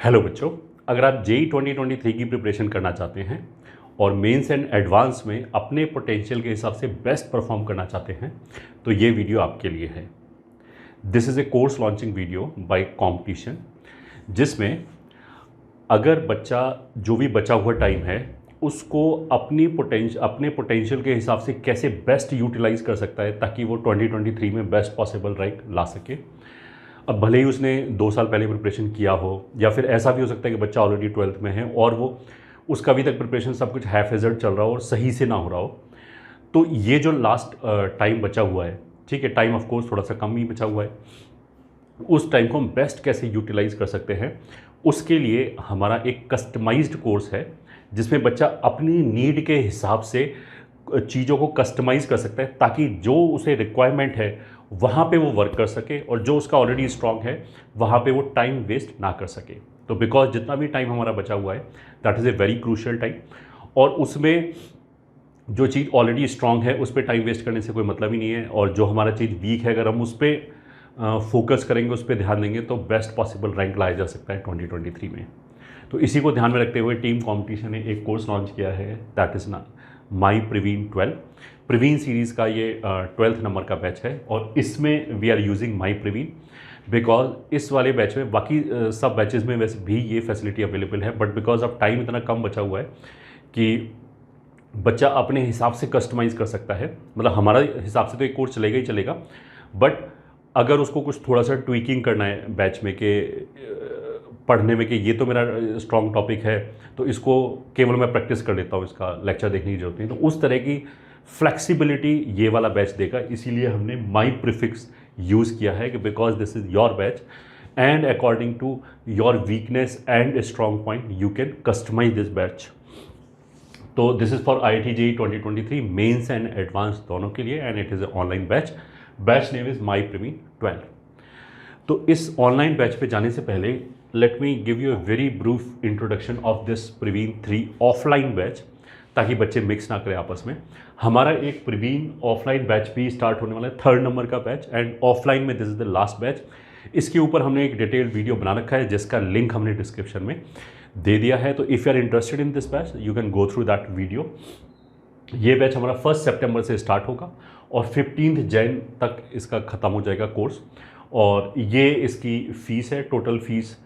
Hello बच्चों, अगर आप जेई 2023 की प्रिपरेशन करना चाहते हैं और मेंस एंड एडवांस में अपने पोटेंशियल के हिसाब से बेस्ट परफॉर्म करना चाहते हैं तो ये वीडियो आपके लिए है। This is a course launching video by competition, जिसमें अगर बच्चा जो भी बचा हुआ टाइम है उसको अपने पोटेंशियल के हिसाब से कैसे बेस्ट यूटिलाइज कर सकता है ताकि वो 2023 में बेस्ट पॉसिबल रैंक ला सके। अब भले ही उसने 2 साल पहले प्रिपरेशन किया हो या फिर ऐसा भी हो सकता है कि बच्चा ऑलरेडी 12th में है और वो उसका अभी तक प्रिपरेशन सब कुछ हाफ हेजर्ड चल रहा हो और सही से ना हो रहा हो। तो ये जो लास्ट टाइम बचा हुआ है, ठीक है, टाइम ऑफ कोर्स थोड़ा सा कम ही बचा हुआ है, उस टाइम को हम बेस्ट कैसे यूटिलाइज कर सकते हैं, उसके लिए हमारा एक कस्टमाइज्ड कोर्स है जिसमें बच्चा अपनी नीड के हिसाब से चीज़ों को कस्टमाइज़ कर सकता है ताकि जो उसे रिक्वायरमेंट है वहाँ पे वो वर्क कर सके और जो उसका ऑलरेडी स्ट्रांग है वहाँ पे वो टाइम वेस्ट ना कर सके। तो बिकॉज जितना भी टाइम हमारा बचा हुआ है that is a very crucial time, और उसमें जो चीज़ ऑलरेडी स्ट्रांग है उस पर टाइम वेस्ट करने से कोई मतलब ही नहीं है, और जो हमारा चीज़ वीक है अगर हम उस पर फोकस करेंगे, उस पर ध्यान देंगे तो बेस्ट पॉसिबल रैंक लाया जा सकता है 2023 में। तो इसी को ध्यान में रखते हुए टीम कॉम्पिटिशन ने एक कोर्स लॉन्च किया है, दैट इज़ ना माई प्रवीण 12। प्रवीण सीरीज़ का ये 12th नंबर का बैच है और इसमें we are using my Praveen because इस वाले बैच में, बाकी सब बैचेस में वैसे भी ये फैसिलिटी अवेलेबल है, बट बिकॉज अब टाइम इतना कम बचा हुआ है कि बच्चा अपने हिसाब से कस्टमाइज़ कर सकता है। मतलब हमारा हिसाब से तो एक कोर्स चलेगा ही चलेगा, बट अगर उसको कुछ थोड़ा सा ट्वीकिंग करना है बैच में कि पढ़ने में कि ये तो मेरा स्ट्रॉन्ग टॉपिक है तो इसको केवल मैं प्रैक्टिस कर लेता हूँ, इसका लेक्चर देखने की जरूरत नहीं, तो उस तरह की फ्लेक्सिबिलिटी ये वाला बैच देगा। इसीलिए हमने माई प्रीफिक्स यूज़ किया है कि because this is your batch and according to your weakness and strong point you can customise this batch. तो this is for IIT JEE 2023 mains and advance दोनों के लिए, and it is a online batch. Batch name is my Praveen 12। तो इस online batch पे जाने से पहले let me give you a very brief introduction of this Praveen 3 offline batch, ताकि बच्चे मिक्स ना करें आपस में। हमारा एक प्रवीण ऑफलाइन बैच भी स्टार्ट होने वाला है, 3rd नंबर का बैच, एंड ऑफलाइन में this is the last batch. इसके ऊपर हमने एक डिटेल्ड वीडियो बना रखा है जिसका लिंक हमने डिस्क्रिप्शन में दे दिया है। तो if you are interested in this batch you can go through that video. ये बैच हमारा 1 सितंबर से स्टार्ट होगा और 15 जैन तक इसका ख़त्म हो जाएगा कोर्स। और ये इसकी फ़ीस है, टोटल फ़ीस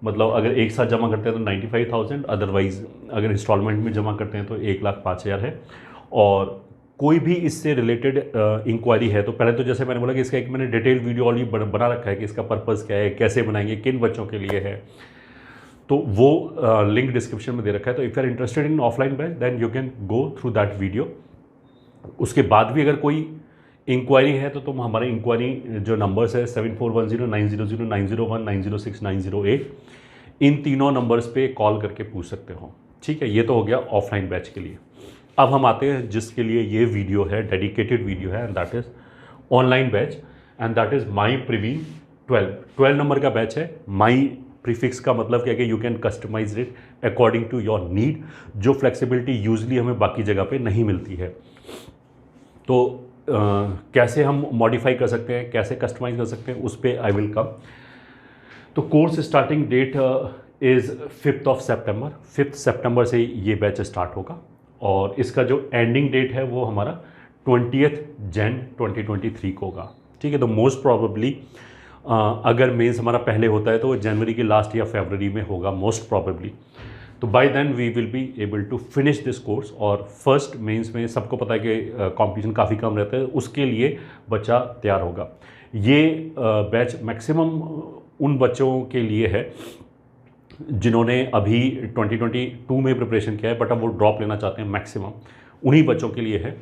मतलब अगर एक साथ जमा करते हैं तो 95,000, अदरवाइज़ अगर इंस्टॉलमेंट में जमा करते हैं तो 1,05,000 है। और कोई भी इससे रिलेटेड इंक्वायरी है तो पहले तो जैसे मैंने बोला कि इसका एक मैंने डिटेल वीडियो ऑलरेडी बना रखा है कि इसका पर्पज़ क्या है, कैसे बनाएंगे, किन बच्चों के लिए है, तो वो लिंक डिस्क्रिप्शन में दे रखा है। तो if you are interested in offline batch then you can go through that video. उसके बाद भी अगर कोई इंक्वायरी है तो तुम हमारे इंक्वायरी जो नंबर्स है 7410900901906908 इन तीनों नंबर्स पे कॉल करके पूछ सकते हो। ठीक है, ये तो हो गया ऑफलाइन बैच के लिए। अब हम आते हैं जिसके लिए ये वीडियो है, डेडिकेटेड वीडियो है, and that is online batch, and that is my Praveen 12 number का बैच है। माई प्रीफिक्स का मतलब क्या है कि you can customise it according to your need, जो फ्लेक्सिबिलिटी यूजली हमें बाकी जगह पे नहीं मिलती है। तो कैसे हम मॉडिफाई कर सकते हैं, कैसे कस्टमाइज कर सकते हैं, उस पर आई विल कम। तो कोर्स स्टार्टिंग डेट इज़ 5 सितंबर। 5 सितंबर से ये बैच स्टार्ट होगा और इसका जो एंडिंग डेट है वो हमारा 20 जैन 2023 को होगा। ठीक है, तो मोस्ट प्रॉबेबली अगर मेंस हमारा पहले होता है तो वो जनवरी के लास्ट या फरवरी में होगा मोस्ट प्रॉबेबली। तो by then we will be able to finish this course. और फर्स्ट मेंस में सबको पता है कि कंपटीशन काफ़ी कम रहता है, उसके लिए बच्चा तैयार होगा। ये बैच मैक्सिमम उन बच्चों के लिए है जिन्होंने अभी 2022 में प्रिपरेशन किया है बट अब वो ड्रॉप लेना चाहते हैं, मैक्सिमम उन्हीं बच्चों के लिए है।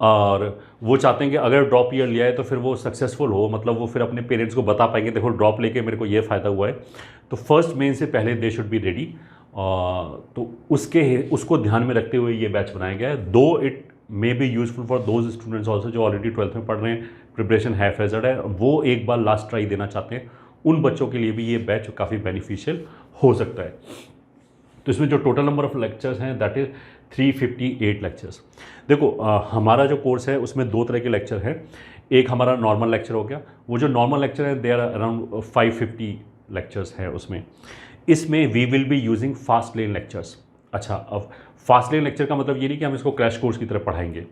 और वो चाहते हैं कि अगर ड्रॉप ईयर लिया है तो फिर वो सक्सेसफुल हो, मतलब वो फिर अपने पेरेंट्स को बता पाएंगे देखो ड्रॉप लेके मेरे को ये फ़ायदा हुआ है। तो फर्स्ट मेन से पहले दे शुड बी रेडी। तो उसको ध्यान में रखते हुए ये बैच बनाया गया है। दो it may be useful for those students also जो ऑलरेडी 12th में पढ़ रहे हैं, प्रिपरेशन हाफ हेजर्ड है, वो एक बार लास्ट ट्राई देना चाहते हैं, उन बच्चों के लिए भी ये बैच काफ़ी बेनिफिशियल हो सकता है। तो इसमें जो टोटल नंबर ऑफ लेक्चर्स हैं दैट इज़ 358 लेक्चर्स। देखो हमारा जो कोर्स है उसमें 2 तरह के लेक्चर हैं। एक हमारा नॉर्मल लेक्चर हो गया, वो जो नॉर्मल लेक्चर है दे आर अराउंड 550 लेक्चर्स हैं उसमें। इसमें we will be using fast lane lectures. अच्छा, अब फास्ट लेन लेक्चर का मतलब ये नहीं कि हम इसको क्रैश कोर्स की तरह पढ़ाएंगे।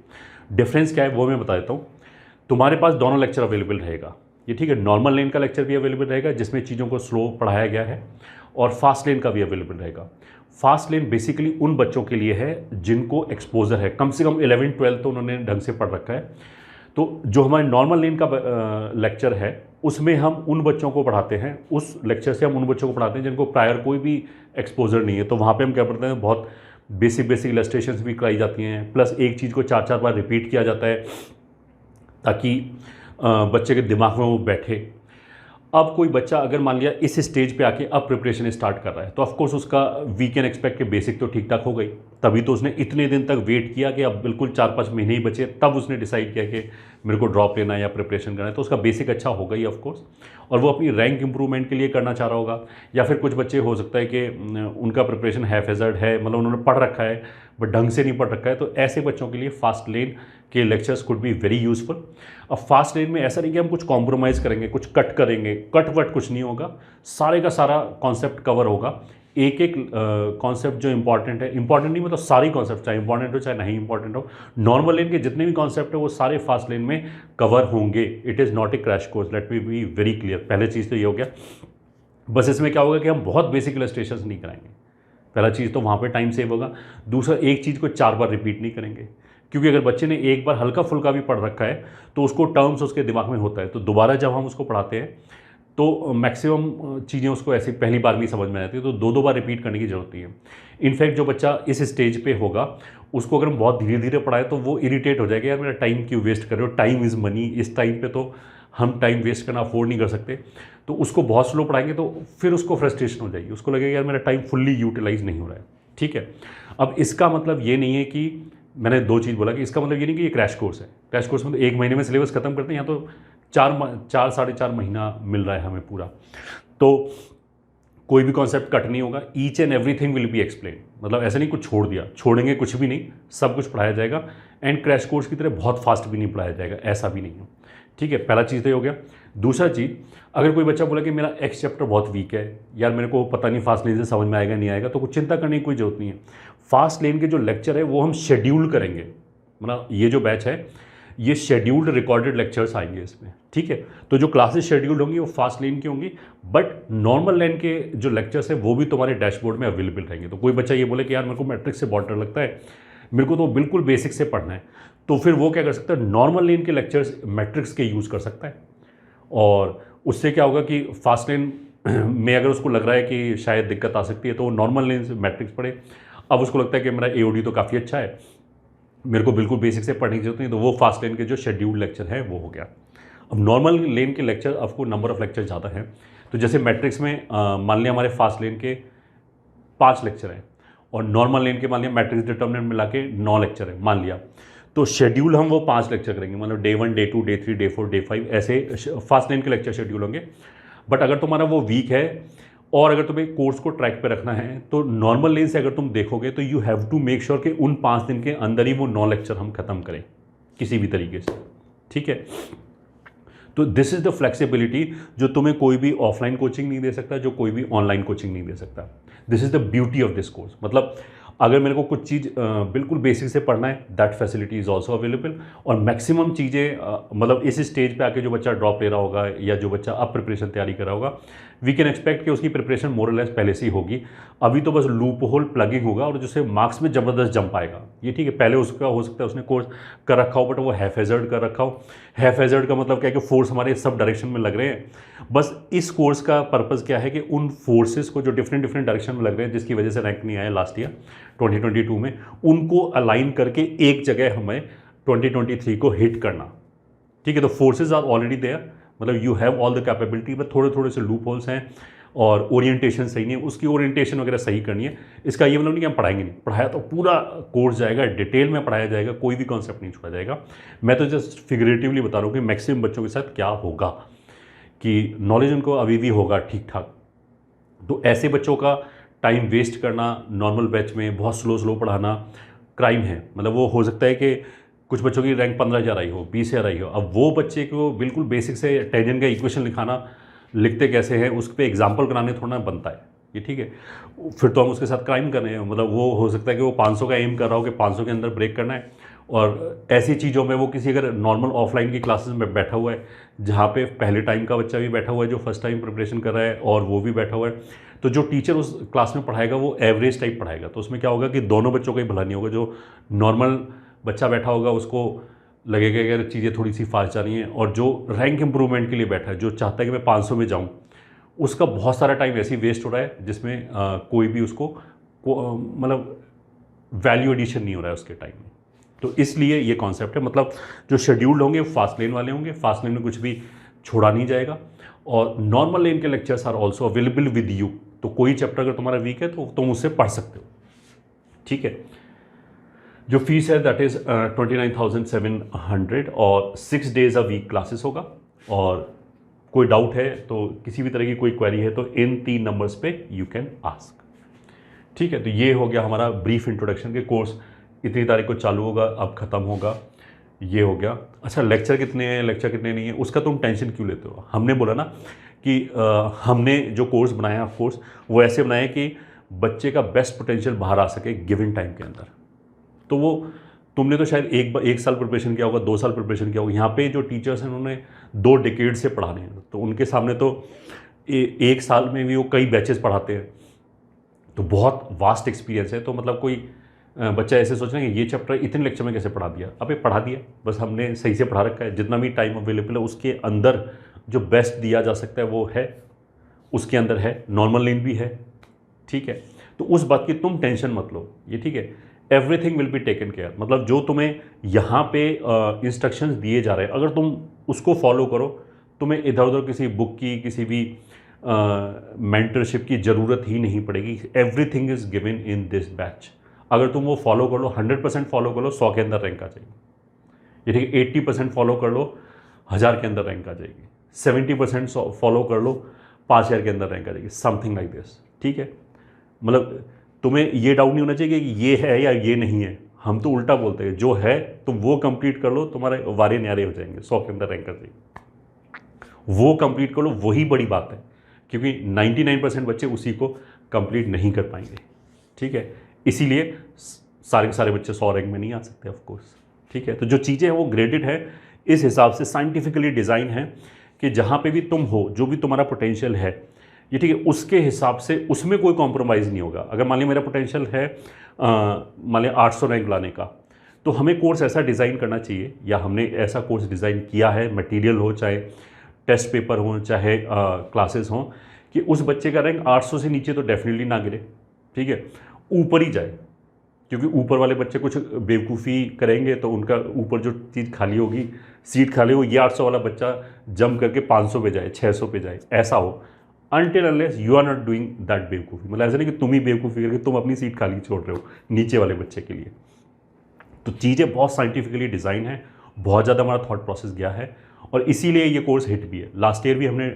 डिफरेंस क्या है वो मैं बता देता हूँ। तुम्हारे पास दोनों लेक्चर अवेलेबल रहेगा, ये ठीक है। नॉर्मल लेन का लेक्चर भी अवेलेबल रहेगा जिसमें चीज़ों को स्लो पढ़ाया गया है, और फास्ट लेन का भी अवेलेबल रहेगा। फास्ट लेन बेसिकली उन बच्चों के लिए है जिनको एक्सपोजर है, कम से कम 11-12 तो उन्होंने ढंग से पढ़ रखा है। तो जो हमारे नॉर्मल लेन का लेक्चर है उसमें हम उन बच्चों को पढ़ाते हैं, उस लेक्चर से हम उन बच्चों को पढ़ाते हैं जिनको प्रायर कोई भी एक्सपोजर नहीं है। तो वहाँ पे हम क्या पढ़ते हैं, बहुत बेसिक इलस्ट्रेशंस भी कराई जाती हैं, प्लस एक चीज़ को 4-4 बार रिपीट किया जाता है ताकि बच्चे के दिमाग में वो बैठे। अब कोई बच्चा अगर मान लिया इस स्टेज पे आके अब प्रिपरेशन स्टार्ट कर रहा है, तो ऑफकोर्स उसका वी कैन एक्सपेक्ट के बेसिक तो ठीक ठाक हो गई, तभी तो उसने इतने दिन तक वेट किया कि अब बिल्कुल 4-5 महीने ही बचे, तब उसने डिसाइड किया कि मेरे को ड्रॉप लेना है या प्रिपरेशन करना है। तो उसका बेसिक अच्छा हो गई ऑफकोर्स, और वो अपनी रैंक इंप्रूवमेंट के लिए करना चाह रहा होगा। या फिर कुछ बच्चे हो सकता है कि उनका प्रिपरेशन हैफ हैज़र्ड है, मतलब उन्होंने पढ़ रखा है बट ढंग से नहीं पढ़ रखा है, तो ऐसे बच्चों के लिए फास्ट लेन के lectures could be very useful. अब फास्ट लेन में ऐसा नहीं कि हम कुछ कॉम्प्रोमाइज़ करेंगे, कुछ कट करेंगे, कट वट कुछ नहीं होगा, सारे का सारा कॉन्सेप्ट कवर होगा। एक एक कॉन्सेप्ट जो इंपॉर्टेंट है, इंपॉर्टेंट नहीं मतलब सारी कॉन्सेप्ट, चाहे इंपॉर्टेंट हो चाहे नहीं इंपॉर्टेंट हो, नॉर्मल लेन के जितने भी कॉन्सेप्ट है वो सारे फास्ट लेन में कवर होंगे। It is not a crash course, let me B very clear. पहले चीज़ तो ये हो गया। बस इसमें क्या होगा कि हम बहुत बेसिक इलस्ट्रेशंस नहीं कराएंगे, पहला चीज़ तो वहाँ पे टाइम सेव होगा। दूसरा, एक चीज़ को 4 बार रिपीट नहीं करेंगे, क्योंकि अगर बच्चे ने एक बार हल्का फुल्का भी पढ़ रखा है तो उसको टर्म्स उसके दिमाग में होता है, तो दोबारा जब हम उसको पढ़ाते हैं तो मैक्सिमम चीज़ें उसको ऐसे पहली बार भी समझ में आती है, तो 2-2 बार रिपीट करने की ज़रूरत नहीं है। इनफैक्ट जो बच्चा इस स्टेज पे होगा उसको अगर हम बहुत धीरे धीरे पढ़ाए तो वो इरिटेट हो जाएगा, यार मेरा टाइम क्यों वेस्ट कर रहे हो, टाइम इज़ मनी, इस टाइम पे तो हम टाइम वेस्ट करना अफोर्ड नहीं कर सकते। तो उसको बहुत स्लो पढ़ाएंगे तो फिर उसको फ्रस्ट्रेशन हो जाएगी, उसको लगेगा यार मेरा टाइम फुल्ली यूटिलाइज नहीं हो रहा है। ठीक है, अब इसका मतलब ये नहीं है कि मैंने 2 चीज़ बोला कि इसका मतलब ये नहीं कि ये क्रैश कोर्स है। क्रैश कोर्स में तो 1 महीने में सिलेबस खत्म करते हैं, यहाँ तो 4-4.5 महीना मिल रहा है हमें पूरा। तो कोई भी कॉन्सेप्ट कट नहीं होगा, each and everything will be explain, मतलब ऐसा नहीं कुछ छोड़ दिया, छोड़ेंगे कुछ भी नहीं, सब कुछ पढ़ाया जाएगा। एंड क्रैश कोर्स की तरह बहुत फास्ट भी नहीं पढ़ाया जाएगा, ऐसा भी नहीं है। ठीक है, पहला चीज़ तो ये हो गया। दूसरा चीज़, अगर कोई बच्चा बोला कि मेरा एक्स चैप्टर बहुत वीक है, यार मेरे को पता नहीं फास्ट लेन से समझ में आएगा नहीं आएगा, तो कुछ चिंता करने की कोई जरूरत नहीं है। फास्ट लेन के जो लेक्चर है वो हम शेड्यूल करेंगे, मतलब ये जो बैच है ये शेड्यूल्ड रिकॉर्डेड लेक्चर्स आएंगे इसमें। ठीक है, तो जो क्लासेस शेड्यूल्ड होंगी वो फास्ट लेन की होंगी, बट नॉर्मल लेन के जो लेक्चर्स है वो भी तुम्हारे डैशबोर्ड में अवेलेबल रहेंगे। तो कोई बच्चा ये बोले कि यार मेरे को मैट्रिक्स से बहुत डर लगता है, मेरे को तो बिल्कुल बेसिक से पढ़ना है, तो फिर वो क्या कर सकता है, नॉर्मल लेन के लेक्चर्स मैट्रिक्स के यूज़ कर सकता है। और उससे क्या होगा कि फास्ट लेन में अगर उसको लग रहा है कि शायद दिक्कत आ सकती है तो वो नॉर्मल लेन से मैट्रिक्स पढ़े। अब उसको लगता है कि मेरा एओडी तो काफ़ी अच्छा है, मेरे को बिल्कुल बेसिक से पढ़ने की जरूरत नहीं, तो वो फास्ट लेन के जो शेड्यूल्ड लेक्चर है वो हो गया। अब नॉर्मल लेन के लेक्चर, आपको नंबर ऑफ लेक्चर ज़्यादा है, तो जैसे मैट्रिक्स में मान लिया हमारे फास्ट लेन के 5 लेक्चर हैं और नॉर्मल लेन के मान लिया मैट्रिक्स डिटर्मिनेंट मिला के 9 लेक्चर है मान लिया, तो शेड्यूल हम वो 5 लेक्चर करेंगे, मतलब day 1, day 2, day 3, day 4, day 5 ऐसे फास्ट लेन के लेक्चर शेड्यूल होंगे। बट अगर तुम्हारा वो वीक है और अगर तुम्हें कोर्स को ट्रैक पे रखना है तो नॉर्मल लेन से अगर तुम देखोगे तो you have to make sure कि उन 5 दिन के अंदर ही वो 9 लेक्चर हम खत्म करें किसी भी तरीके से। ठीक है, तो दिस इज़ द फ्लेक्सिबिलिटी जो तुम्हें कोई भी ऑफलाइन कोचिंग नहीं दे सकता, जो कोई भी ऑनलाइन कोचिंग नहीं दे सकता। This is the beauty of this course. मतलब अगर मेरे को कुछ चीज़ बिल्कुल बेसिक से पढ़ना है, that facility is also available. और मैक्सिमम चीज़ें मतलब इस स्टेज पे आके जो बच्चा ड्रॉप ले रहा होगा या जो बच्चा अब प्रिपरेशन तैयारी कर रहा होगा, वी कैन एक्सपेक्ट कि उसकी प्रिपरेशन मोर और लेस पहले से ही होगी। अभी तो बस लूप होल प्लगिंग होगा और जिससे मार्क्स में ज़बरदस्त जंप आएगा। ये ठीक है, पहले उसका हो सकता है उसने कोर्स कर रखा हो बट वो हैफ हैज़र्ड कर रखा हो। हैफ हैज़र्ड का मतलब क्या है कि फोर्स हमारे सब डायरेक्शन में लग रहे हैं। बस इस कोर्स का पर्पज़ क्या है कि उन फोर्सेस को जो डिफरेंट डायरेक्शन में लग रहे हैं, जिसकी वजह से रैंक नहीं आया लास्ट ईयर 2022 में, उनको अलाइन करके एक जगह हमें 2023 को हिट करना। ठीक है, तो फोर्सेज आर ऑलरेडी देयर, मतलब you have all the capability, but थोड़े थोड़े से लूप होल्स हैं और ओरिएंटेशन सही नहीं है, उसकी ओरिएंटेशन वगैरह सही करनी है। इसका ये मतलब नहीं कि हम पढ़ाएंगे नहीं, पढ़ाया तो पूरा कोर्स जाएगा, डिटेल में पढ़ाया जाएगा, कोई भी कॉन्सेप्ट नहीं छोड़ा जाएगा। मैं तो जस्ट फिगरेटिवली बता रहा हूँ कि मैक्सिमम बच्चों के साथ क्या होगा कि नॉलेज उनको अभी भी होगा ठीक ठाक। तो ऐसे बच्चों का टाइम वेस्ट करना नॉर्मल बैच में, बहुत स्लो पढ़ाना क्राइम है। मतलब वो हो सकता है कि कुछ बच्चों की रैंक 15,000 आई हो, 20,000 आई हो, अब वो बच्चे को बिल्कुल बेसिक से टेंजेंट का इक्वेशन लिखाना, लिखते कैसे हैं, उस पर एग्जाम्पल कराने थोड़ा बनता है। ये ठीक है, फिर तो हम उसके साथ क्राइम कर रहे हैं। मतलब वो हो सकता है कि वो 500 का एम कर रहा हो कि 500 के अंदर ब्रेक करना है, और ऐसी चीज़ों में वो किसी अगर नॉर्मल ऑफलाइन की क्लासेस में बैठा हुआ है जहाँ पे पहले टाइम का बच्चा भी बैठा हुआ है जो फर्स्ट टाइम प्रिपरेशन कर रहा है और वो भी बैठा हुआ है, तो जो टीचर उस क्लास में पढ़ाएगा वो एवरेज टाइप पढ़ाएगा। तो उसमें क्या होगा कि दोनों बच्चों का ही भला नहीं होगा। जो नॉर्मल बच्चा बैठा होगा उसको लगेगा कि अगर चीज़ें थोड़ी सी फास्ट जा रही हैं, और जो रैंक इंप्रूवमेंट के लिए बैठा है, जो चाहता है कि मैं 500 में जाऊँ, उसका बहुत सारा टाइम ऐसे ही वेस्ट हो रहा है जिसमें कोई भी उसको मतलब वैल्यू एडिशन नहीं हो रहा है उसके टाइम में। तो इसलिए ये कॉन्सेप्ट है। मतलब जो शेड्यूल्ड होंगे फास्ट लेन वाले होंगे, फास्ट लेन में कुछ भी छोड़ा नहीं जाएगा, और नॉर्मल लेन के lectures are also available with you. तो कोई चैप्टर अगर तुम्हारा वीक है तो तुम उससे पढ़ सकते हो, ठीक है। जो फीस है दैट इज़ 29,700 और 6 days अ वीक क्लासेस होगा। और कोई डाउट है तो किसी भी तरह की कोई क्वेरी है तो इन 3 नंबर्स पे यू कैन आस्क, ठीक है। तो ये हो गया हमारा ब्रीफ इंट्रोडक्शन के कोर्स। इतनी तारीख को चालू होगा, अब ख़त्म होगा, ये हो गया। अच्छा, लेक्चर कितने हैं, लेक्चर कितने नहीं है, उसका तुम टेंशन क्यों लेते हो। हमने बोला ना कि हमने जो कोर्स बनाया कोर्स वो ऐसे बनाया कि बच्चे का बेस्ट पोटेंशियल बाहर आ सके गिवन टाइम के अंदर। तो वो तुमने तो शायद एक साल प्रिपरेशन किया होगा, 2 साल प्रिपरेशन किया होगा। यहाँ पे जो टीचर्स हैं उन्होंने 2 डेकेड से पढ़ाने हैं, तो उनके सामने तो एक साल में भी वो कई बैचेस पढ़ाते हैं, तो बहुत वास्ट एक्सपीरियंस है। तो मतलब कोई बच्चा ऐसे सोच रहा है कि ये चैप्टर इतने लेक्चर में कैसे पढ़ा दिया। अबे पढ़ा दिया, बस हमने सही से पढ़ा रखा है। जितना भी टाइम अवेलेबल है उसके अंदर जो बेस्ट दिया जा सकता है वो है, उसके अंदर है। नॉर्मल लेन भी है, ठीक है। तो उस बात की तुम टेंशन मत लो, ये ठीक है। Everything will be taken care. मतलब जो तुम्हें यहाँ पे इंस्ट्रक्शंस दिए जा रहे हैं, अगर तुम उसको फॉलो करो, तुम्हें इधर उधर किसी बुक की, किसी भी मेंटरशिप की ज़रूरत ही नहीं पड़ेगी। Everything is given in this batch. अगर तुम वो फॉलो कर लो, 100% फॉलो कर लो, 100 के अंदर रैंक आ जाएगी। ये ठीक है। 80% फॉलो कर लो, 1000 के अंदर रैंक आ जाएगी। 70% फॉलो कर लो, 5000 के अंदर रैंक आ जाएगी। समथिंग लाइक दिस, ठीक है। मतलब तुम्हें ये डाउट नहीं होना चाहिए कि ये है या ये नहीं है। हम तो उल्टा बोलते हैं, जो है तुम वो कंप्लीट कर लो, तुम्हारे वारे न्यारे हो जाएंगे, 100 के अंदर रैंक आ जाएगी। वो कंप्लीट कर लो, वही बड़ी बात है, क्योंकि 99% बच्चे उसी को कंप्लीट नहीं कर पाएंगे, ठीक है। इसीलिए सारे के सारे बच्चे 100 रैंक में नहीं आ सकते, ऑफ कोर्स, ठीक है। तो जो चीज़ें हैं वो ग्रेडेड है, इस हिसाब से साइंटिफिकली डिज़ाइन है कि जहाँ पे भी तुम हो, जो भी तुम्हारा पोटेंशियल है, ये ठीक है, उसके हिसाब से उसमें कोई कॉम्प्रोमाइज़ नहीं होगा। अगर मान लिया मेरा पोटेंशियल है मान लिया 800 रैंक लाने का, तो हमें कोर्स ऐसा डिज़ाइन करना चाहिए, या हमने ऐसा कोर्स डिज़ाइन किया है, मटेरियल हो, चाहे टेस्ट पेपर हो, चाहे क्लासेस हों, कि उस बच्चे का रैंक 800 से नीचे तो डेफिनेटली ना गिरे, ठीक है, ऊपर ही जाए। क्योंकि ऊपर वाले बच्चे कुछ बेवकूफ़ी करेंगे तो उनका ऊपर जो चीज़ खाली होगी, सीट खाली हो, ये 800 वाला बच्चा जंप करके 500 पे जाए, 600 पे जाए, ऐसा हो। Until unless you are not doing that बेवकूफ़ी। मतलब ऐसा नहीं कि तुम ही बेवकूफ़ी करके तुम अपनी सीट खाली छोड़ रहे हो नीचे वाले बच्चे के लिए। तो चीज़ें बहुत साइंटिफिकली डिज़ाइन है, बहुत ज़्यादा हमारा थॉट प्रोसेस गया है, और इसीलिए ये कोर्स हिट भी है। लास्ट ईयर भी हमने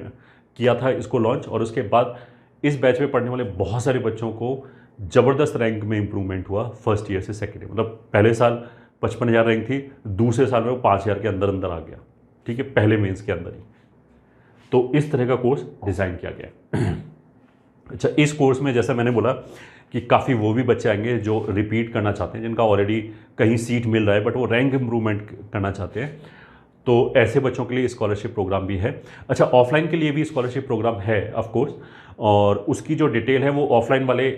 किया था इसको लॉन्च, और उसके बाद इस बैच में पढ़ने वाले बहुत सारे बच्चों को ज़बरदस्त रैंक में इंप्रूवमेंट हुआ फर्स्ट ईयर से सेकेंड ईयर। मतलब पहले साल 55,000 रैंक थी, दूसरे साल में वो 5,000 के अंदर अंदर आ गया, ठीक है, पहले मेंस के अंदर ही। तो इस तरह का कोर्स डिज़ाइन किया गया। अच्छा, इस कोर्स में जैसा मैंने बोला कि काफ़ी वो भी बच्चे आएंगे जो रिपीट करना चाहते हैं, जिनका ऑलरेडी कहीं सीट मिल रहा है बट वो रैंक इंप्रूवमेंट करना चाहते हैं, तो ऐसे बच्चों के लिए स्कॉलरशिप प्रोग्राम भी है। अच्छा, ऑफलाइन के लिए भी स्कॉलरशिप प्रोग्राम है ऑफ कोर्स, और उसकी जो डिटेल है वो ऑफलाइन वाले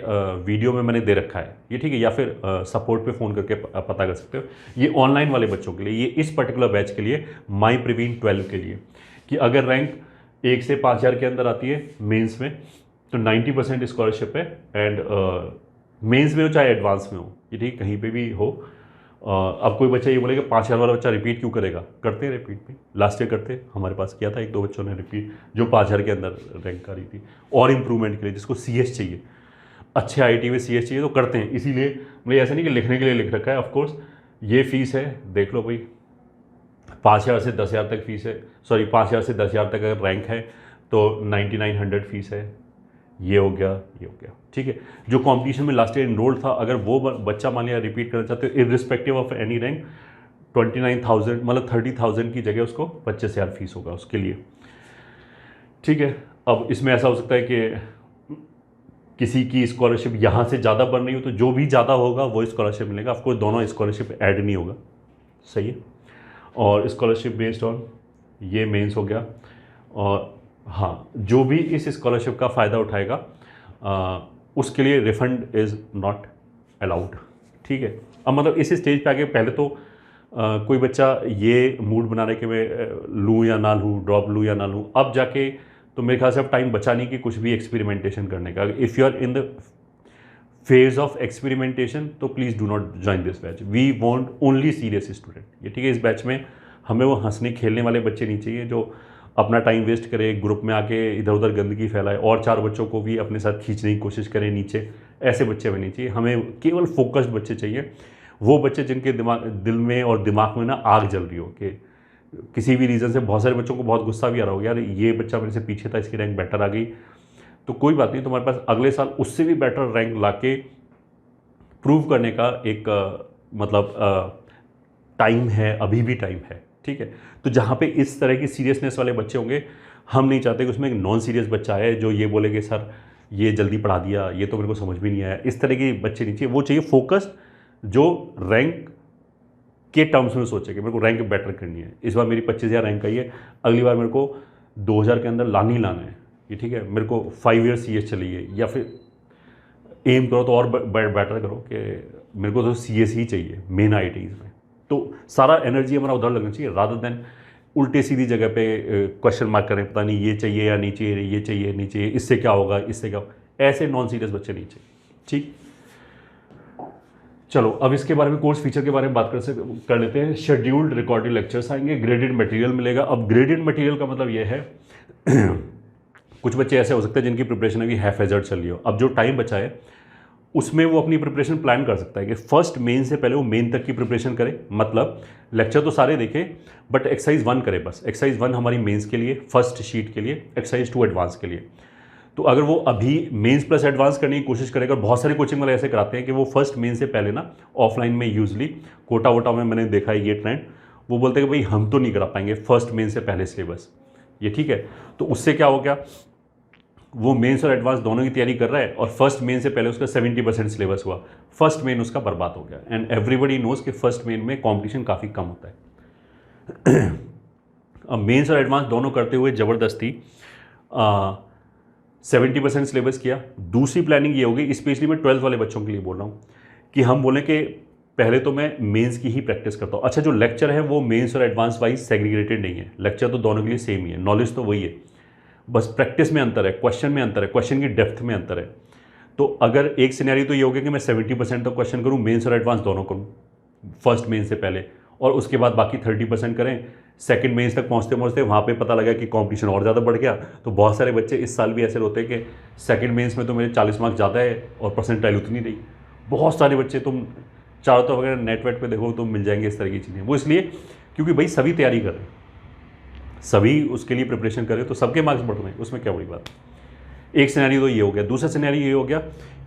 वीडियो में मैंने दे रखा है, ये ठीक है, या फिर सपोर्ट पे फ़ोन करके पता कर सकते हो। ये ऑनलाइन वाले बच्चों के लिए, ये इस पर्टिकुलर बैच के लिए, माई प्रवीण 12 के लिए, कि अगर रैंक 1 से 5,000 के अंदर आती है मेंस में तो 90% स्कॉलरशिप है। एंड मेंस में हो चाहे एडवांस में हो, ये ठीक, कहीं पे भी हो। अब कोई बच्चा ये बोलेगा 5,000 वाला बच्चा रिपीट क्यों करेगा, करते हैं रिपीट भी, लास्ट ईयर करते, हमारे पास किया था 1-2 बच्चों ने रिपीट, जो 5,000 के अंदर रैंक आ रही थी, और इम्प्रूवमेंट के लिए, जिसको CS चाहिए, अच्छे IIT में CS चाहिए, तो करते हैं। इसीलिए मतलब ऐसा नहीं कि लिखने के लिए लिख रखा है। ऑफकोर्स ये फ़ीस है, देख लो भाई, 5,000 से 10,000 तक फीस है, सॉरी 5,000 से 10,000 तक अगर रैंक है तो 9900 फीस है। ये हो गया, ये हो गया, ठीक है। जो कंपटीशन में लास्ट ईयर इनरोल्ड था, अगर वो बच्चा मान लिया रिपीट करना चाहते हो, इररिस्पेक्टिव ऑफ एनी रैंक, 29,000 मतलब 30,000 की जगह उसको 25,000 फीस होगा उसके लिए, ठीक है। अब इसमें ऐसा हो सकता है किसी की स्कॉलरशिप यहाँ से ज़्यादा बन रही हो तो जो भी ज़्यादा होगा वो स्कॉलरशिप मिलेगा। ऑफकोर्स दोनों स्कॉलरशिप ऐड नहीं होगा, सही है। और स्कॉलरशिप बेस्ड ऑन ये मेंस हो गया। और हाँ, जो भी इस स्कॉलरशिप का फ़ायदा उठाएगा उसके लिए रिफंड इज़ नॉट अलाउड, ठीक है। अब मतलब इस स्टेज पे आके पहले तो कोई बच्चा ये मूड बना रहे कि मैं लूँ या ना लूँ, ड्रॉप लूँ या ना लूँ, अब जाके तो मेरे ख्याल से अब टाइम बचा नहीं कि कुछ भी एक्सपेरिमेंटेशन करने का। If you are in the phase of experimentation तो please do not join this batch. We want only serious student, ये ठीक है। इस बैच में हमें वो हंसने खेलने वाले बच्चे नहीं चाहिए जो अपना टाइम वेस्ट करे, ग्रुप में आके इधर उधर गंदगी फैलाए और 4 बच्चों को भी अपने साथ खींचने की कोशिश करें नीचे। ऐसे बच्चे हमें नहीं चाहिए, हमें केवल फोकस्ड बच्चे चाहिए। वो बच्चे जिनके दिल में और दिमाग में ना आग जल रही हो कि किसी भी रीज़न से बहुत सारे बच्चों को बहुत गुस्सा भी आ रहा होगा, यार ये बच्चा मेरे से पीछे था, इसकी रैंक बेटर आ गई, तो कोई बात नहीं, तुम्हारे पास अगले साल उससे भी बेटर रैंक लाके प्रूव करने का एक मतलब टाइम है, अभी भी टाइम है, ठीक है। तो जहाँ पे इस तरह की सीरियसनेस वाले बच्चे होंगे, हम नहीं चाहते कि उसमें एक नॉन सीरियस बच्चा है जो ये बोले कि सर ये जल्दी पढ़ा दिया, ये तो मेरे को समझ भी नहीं आया। इस तरह के बच्चे नहीं चाहिए, वो चाहिए फोकस्ड जो रैंक के टर्म्स में सोचे कि मेरे को रैंक बेटर करनी है। इस बार मेरी 25,000 रैंक आई है, अगली बार मेरे को 2,000 के अंदर लाना ही लाना है, ये ठीक है। मेरे को 5 ईयर CS चाहिए, या फिर एम करो तो और बेटर करो कि मेरे को तो CS ही चाहिए मेन IITs में। तो सारा एनर्जी हमारा उधर लगना चाहिए, रादर देन उल्टे सीधी जगह पे क्वेश्चन मार्क करें, पता नहीं ये चाहिए या नहीं चाहिए, ये चाहिए नहीं चाहिए, इससे क्या होगा, इससे क्या होगा। ऐसे नॉन सीरियस बच्चे नहीं चाहिए, ठीक। चलो अब इसके बारे में, कोर्स फीचर के बारे में बात कर लेते हैं। शेड्यूल्ड रिकॉर्डेड लेक्चर्स आएंगे, ग्रेडेड मटेरियल मिलेगा। अब ग्रेडेड मटेरियल का मतलब ये है कुछ बच्चे ऐसे हो सकते हैं जिनकी प्रिपरेशन अभी हैफ हेजर्ड चल रही हो, अब जो टाइम बचा है उसमें वो अपनी प्रिपरेशन प्लान कर सकता है कि फर्स्ट मेन से पहले वो मेन तक की प्रिपरेशन करे। मतलब लेक्चर तो सारे देखे बट एक्सरसाइज 1 करे बस। एक्सरसाइज 1 हमारी मेंस के लिए, फर्स्ट शीट के लिए, एक्सरसाइज 2 एडवांस के लिए। तो अगर वो अभी मेंस प्लस एडवांस करने की कोशिश करेगा, और बहुत सारे कोचिंग वाले ऐसे कराते हैं कि वो फर्स्ट मेन से पहले ना ऑफलाइन में यूजली कोटा वोटा में मैंने देखा है ये ट्रेंड, वो बोलते हैं कि भाई हम तो नहीं करा पाएंगे फर्स्ट मेन से पहले सिलेबस, ये ठीक है। तो उससे क्या हो गया, वो मेंस और एडवांस दोनों की तैयारी कर रहा है और फर्स्ट मेन से पहले उसका 70% सिलेबस हुआ, फर्स्ट मेन उसका बर्बाद हो गया। एंड एवरीबडी नोज कि फर्स्ट मेन में कॉम्पिटिशन काफ़ी कम होता है। अब मेंस और एडवांस दोनों करते हुए ज़बरदस्ती 70% सिलेबस किया। दूसरी प्लानिंग ये होगी, स्पेशली मैं 12th वाले बच्चों के लिए बोल रहा हूँ, कि हम बोलें कि पहले तो मैं मेंस की ही प्रैक्टिस करता हूँ। अच्छा, जो लेक्चर है वो मेंस और एडवांस वाइज सेग्रीगेटेड नहीं है, लेक्चर तो दोनों के लिए सेम ही है, नॉलेज तो वही है, बस प्रैक्टिस में अंतर है, क्वेश्चन में अंतर है, क्वेश्चन की डेप्थ में अंतर है। तो अगर एक सिनेरियो तो ये हो गया कि मैं 70% तक क्वेश्चन करूँ, मेंस और एडवांस दोनों करूँ फर्स्ट मेन से पहले, और उसके बाद बाकी 30% करें सेकंड मेंस तक पहुँचते पहुँचते। वहाँ पे पता लगा कि कंपटीशन और ज़्यादा बढ़ गया, तो बहुत सारे बच्चे इस साल भी ऐसे होते हैं कि सेकंड मेंस में तो मेरे 40 मार्क्स ज़्यादा है और परसेंटाइल उतनी नहीं। बहुत सारे बच्चे, तुम चारों तरफ अगर नेट वेट पर देखो तो मिल जाएंगे इस तरह की चीज़ें। वो इसलिए क्योंकि भाई सभी तैयारी कर रहे हैं, सभी उसके लिए प्रिपरेशन करें, तो सबके मार्क्स बढ़ रहे हैं, उसमें क्या बड़ी बात। एक सिनेरियो तो ये हो गया। दूसरा सिनेरियो ये हो गया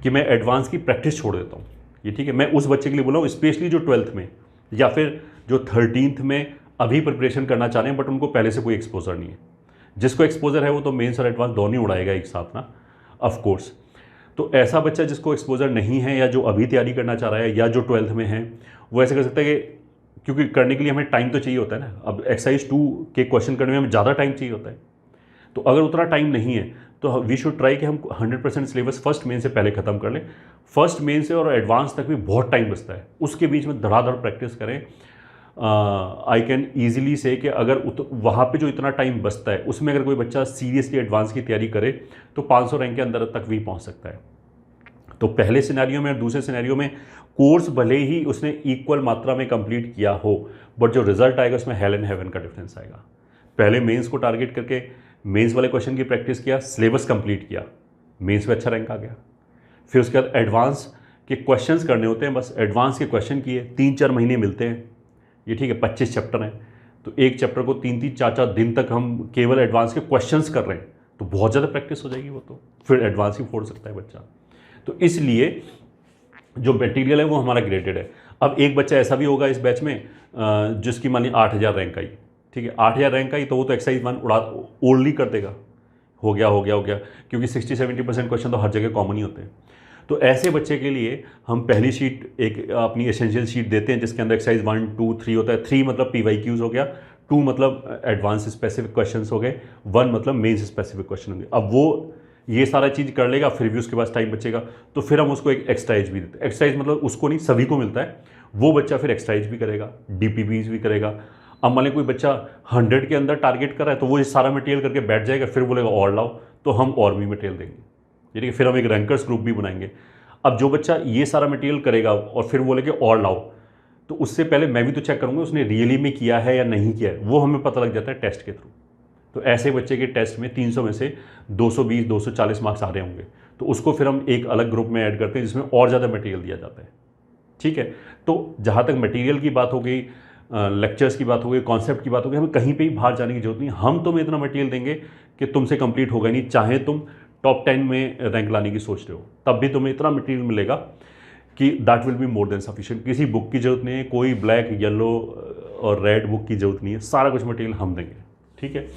कि मैं एडवांस की प्रैक्टिस छोड़ देता हूँ, ये ठीक है। मैं उस बच्चे के लिए बोला हूँ स्पेशली जो 12th में या फिर जो 13th में अभी प्रिपरेशन करना चाह रहे हैं बट उनको पहले से कोई एक्सपोजर नहीं है। जिसको एक्सपोजर है वो तो मेंस और एडवांस दोनों ही उड़ाएगा एक साथ ना, ऑफ कोर्स। तो ऐसा बच्चा जिसको एक्सपोजर नहीं है या जो अभी तैयारी करना चाह रहा है या जो 12th में है, वो ऐसे कर सकता है कि क्योंकि करने के लिए हमें टाइम तो चाहिए होता है ना। अब एक्सरसाइज 2 के क्वेश्चन करने में हमें ज़्यादा टाइम चाहिए होता है, तो अगर उतना टाइम नहीं है तो वी शुड ट्राई कि हम 100% सिलेबस फर्स्ट मेन से पहले ख़त्म कर लें। फर्स्ट मेन से और एडवांस तक भी बहुत टाइम बचता है, उसके बीच में धड़ाधड़ प्रैक्टिस करें। आई कैन ईजिली से कि अगर वहाँ पे जो इतना टाइम बचता है उसमें अगर कोई बच्चा सीरियसली एडवांस की तैयारी करे तो 500 रैंक के अंदर तक भी पहुँच सकता है। तो पहले सिनेरियो में और दूसरे सिनेरियो में कोर्स भले ही उसने इक्वल मात्रा में कंप्लीट किया हो, बट जो रिजल्ट आएगा उसमें हेल एंड हेवन का डिफरेंस आएगा। पहले मेंस को टारगेट करके मेंस वाले क्वेश्चन की प्रैक्टिस किया, सिलेबस कंप्लीट किया, मेंस में अच्छा रैंक आ गया। फिर उसके बाद एडवांस के क्वेश्चंस करने होते हैं, बस एडवांस के क्वेश्चन किए, 3-4 महीने मिलते हैं, ये ठीक है। 25 चैप्टर हैं, तो एक चैप्टर को 3-3, 4-4 दिन तक हम केवल एडवांस के क्वेश्चंस कर रहे हैं, तो बहुत ज़्यादा प्रैक्टिस हो जाएगी। वो तो फिर एडवांस ही फोड़ सकता है बच्चा। तो इसलिए जो मटेरियल है वो हमारा ग्रेडेड है। अब एक बच्चा ऐसा भी होगा इस बैच में जिसकी मानिए 8,000 रैंक आई, ठीक है, 8,000 रैंक आई, तो वो तो एक्सरसाइज 1 ओनली कर देगा, हो गया, क्योंकि 60-70% क्वेश्चन तो हर जगह कॉमन ही होते हैं। तो ऐसे बच्चे के लिए हम पहली शीट एक अपनी एसेंशियल शीट देते हैं जिसके अंदर एक्सरसाइज 1, 2, 3 होता है। 3 मतलब PYQs हो गया, 2 मतलब एडवांस स्पेसिफिक क्वेश्चंस हो गए, 1 मतलब मेंस स्पेसिफिक क्वेश्चन होंगे। अब वो ये सारा चीज़ कर लेगा, फिर भी उसके पास टाइम बचेगा, तो फिर हम उसको एक एक्सरसाइज भी देते हैं। एक्सरसाइज मतलब उसको नहीं, सभी को मिलता है। वो बच्चा फिर एक्सरसाइज भी करेगा, DPPs भी करेगा। अब मान लें कोई बच्चा 100 के अंदर टारगेट कर रहा है तो वो ये सारा मटेरियल करके बैठ जाएगा, फिर बोलेगा और लाओ, तो हम और भी मटेरियल देंगे, ठीक है। फिर हम एक रैंकर्स ग्रुप भी बनाएंगे। अब जो बच्चा ये सारा मटेरियल करेगा और फिर बोलेगा और लाओ, तो उससे पहले मैं भी तो चेक करूँगा उसने रियली में किया है या नहीं किया है, वो हमें पता लग जाता है टेस्ट के थ्रू। तो ऐसे बच्चे के टेस्ट में 300 में से 220, 240 मार्क्स आ रहे होंगे, तो उसको फिर हम एक अलग ग्रुप में ऐड करते हैं जिसमें और ज़्यादा मटेरियल दिया जाता है, ठीक है। तो जहाँ तक मटेरियल की बात हो गई, लेक्चर्स की बात हो गई, कॉन्सेप्ट की बात हो गई, हमें कहीं पे ही बाहर जाने की जरूरत नहीं। हम तुम्हें इतना मटेरियल देंगे कि तुमसे कंप्लीट होगा नहीं, चाहे तुम टॉप 10 में रैंक लाने की सोच रहे हो, तब भी तुम्हें इतना मटेरियल मिलेगा कि that will be more than sufficient. किसी बुक की जरूरत नहीं है, कोई ब्लैक, येलो और रेड बुक की जरूरत नहीं है, सारा कुछ मटेरियल हम देंगे, ठीक है।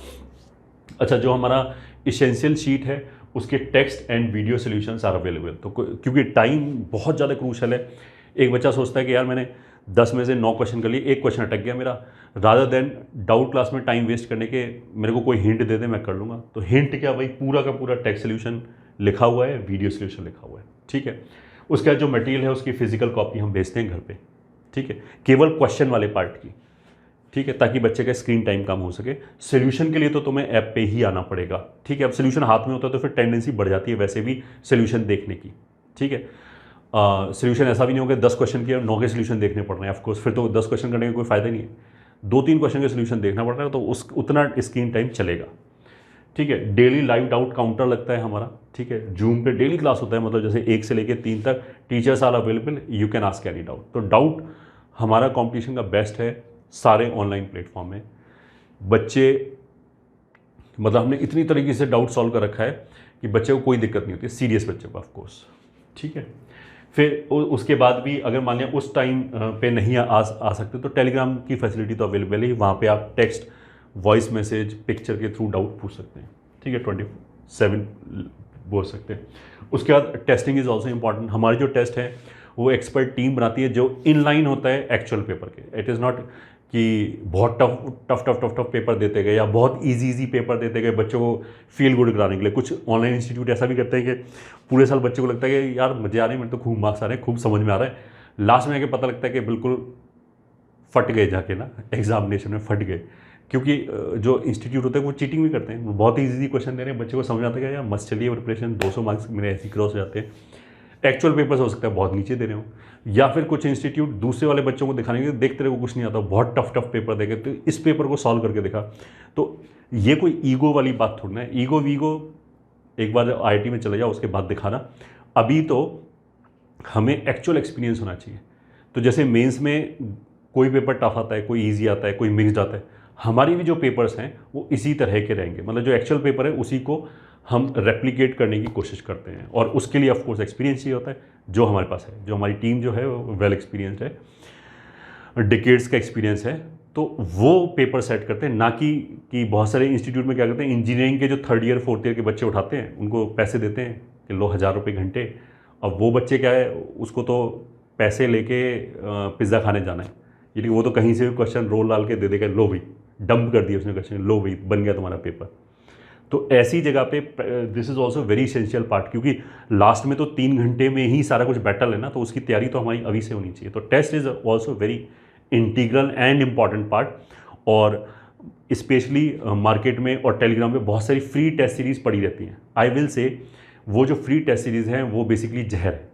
अच्छा, जो हमारा इसेंशियल शीट है उसके text and video solutions are available. तो क्योंकि टाइम बहुत ज़्यादा क्रूशल है, एक बच्चा सोचता है कि यार मैंने 10 में से 9 क्वेश्चन कर लिए, एक क्वेश्चन अटक गया मेरा, रादर देन डाउट क्लास में टाइम वेस्ट करने के मेरे को कोई हिंट दे दे, मैं कर लूँगा। तो हिंट क्या भाई, पूरा का पूरा टेक्स्ट सोल्यूशन लिखा हुआ है, वीडियो सोल्यूशन लिखा हुआ है, ठीक है। उसके बाद जो मटेरियल है उसकी फिजिकल कॉपी हम भेजते हैं घर पे, ठीक है, केवल क्वेश्चन वाले पार्ट की, ठीक है, ताकि बच्चे का स्क्रीन टाइम कम हो सके। सोल्यूशन के लिए तो तुम्हें ऐप पे ही आना पड़ेगा, ठीक है। अब सोल्यूशन हाथ में होता है तो फिर टेंडेंसी बढ़ जाती है वैसे भी सोल्यूशन देखने की, ठीक है। सोल्यूशन ऐसा भी नहीं होगा 10 क्वेश्चन के और 9 के सोल्यूशन देखने पड़ रहे हैं, ऑफकोर्स फिर तो 10 क्वेश्चन करने का कोई फायदा नहीं है, 2-3 क्वेश्चन के सोल्यूशन देखना पड़ रहा है, तो उस उतना स्क्रीन टाइम चलेगा, ठीक है। डेली लाइव डाउट काउंटर लगता है हमारा, ठीक है। जूम पे डेली क्लास होता है, मतलब जैसे 1 से लेकर 3 तक teachers are available, you can ask any doubt. तो डाउट हमारा कॉम्पिटिशन का बेस्ट है सारे ऑनलाइन प्लेटफॉर्म में। बच्चे मतलब हमने इतनी तरीके से डाउट सॉल्व कर रखा है कि बच्चे को कोई दिक्कत नहीं होती, सीरियस बच्चे को ऑफकोर्स, ठीक है। फिर उसके बाद भी अगर मान लिया उस टाइम पे नहीं आ सकते तो टेलीग्राम की फैसिलिटी तो अवेलेबल है, वहाँ पे आप टेक्स्ट, वॉइस मैसेज, पिक्चर के थ्रू डाउट पूछ सकते हैं, ठीक है, 24/7 बोल सकते हैं। उसके बाद टेस्टिंग इज़ ऑल्सो इम्पॉर्टेंट। हमारे जो टेस्ट है वो एक्सपर्ट टीम बनाती है जो इनलाइन होता है एक्चुअल पेपर के। इट इज़ नॉट कि बहुत टफ पेपर देते गए या बहुत इजी पेपर देते गए बच्चों को फील गुड कराने के लिए। कुछ ऑनलाइन इंस्टीट्यूट ऐसा भी करते हैं कि पूरे साल बच्चे को लगता है कि यार मजे आ रहे हैं, मेरे तो खूब मार्क्स आ रहे हैं, खूब समझ में आ रहा है, लास्ट में आके पता लगता है कि बिल्कुल फट गए, जाके ना एग्जामिनेशन में फट गए। क्योंकि जो इंस्टीट्यूट होते हैं वो चीटिंग भी करते हैं, बहुत ही ईजी क्वेश्चन दे रहे हैं, बच्चे को समझ आता है कि यार मस्त चलिए प्रिपरेशन, 200 मार्क्स मेरे ऐसे क्रॉस हो जाते हैं। एक्चुअल पेपर्स हो सकता है बहुत नीचे दे रहे हो, या फिर कुछ इंस्टीट्यूट दूसरे वाले बच्चों को दिखाने के देखते रहे को कुछ नहीं आता, बहुत टफ पेपर देखे, तो इस पेपर को सॉल्व करके देखा। तो ये कोई ईगो वाली बात थोड़ी ना है, ईगो वीगो एक बार IIT में चले जाओ उसके बाद दिखाना। अभी तो हमें एक्चुअल एक्सपीरियंस होना चाहिए। तो जैसे मेंस में कोई पेपर टफ आता है, कोई ईजी आता है, कोई मिक्सड आता है, हमारी भी जो पेपर्स हैं वो इसी तरह के रहेंगे। मतलब जो एक्चुअल पेपर है उसी को हम रेप्लिकेट करने की कोशिश करते हैं, और उसके लिए ऑफकोर्स एक्सपीरियंस ही होता है जो हमारे पास है। जो हमारी टीम जो है वो वेल एक्सपीरियंस्ड है, डिकेड्स का एक्सपीरियंस है, तो वो पेपर सेट करते हैं। ना कि बहुत सारे इंस्टीट्यूट में क्या करते हैं, इंजीनियरिंग के जो 3rd ईयर 4th ईयर के बच्चे उठाते हैं, उनको पैसे देते हैं कि लो 1000 रुपये घंटे। अब वो बच्चे क्या है, उसको तो पैसे लेके पिज़्ज़ा खाने जाना है, यानी वो तो कहीं से भी क्वेश्चन रोल डाल के दे देगा, लो भाई डंप कर दिया उसने क्वेश्चन, लो भाई बन गया तुम्हारा पेपर। तो ऐसी जगह पे this is also very essential part, क्योंकि लास्ट में तो 3 घंटे में ही सारा कुछ बैटल है ना, तो उसकी तैयारी तो हमारी अभी से होनी चाहिए। तो test is also very integral and important part. और स्पेशली मार्केट में और टेलीग्राम पे बहुत सारी फ्री टेस्ट सीरीज़ पड़ी रहती हैं। आई विल से वो जो फ्री टेस्ट सीरीज़ हैं वो बेसिकली जहर है।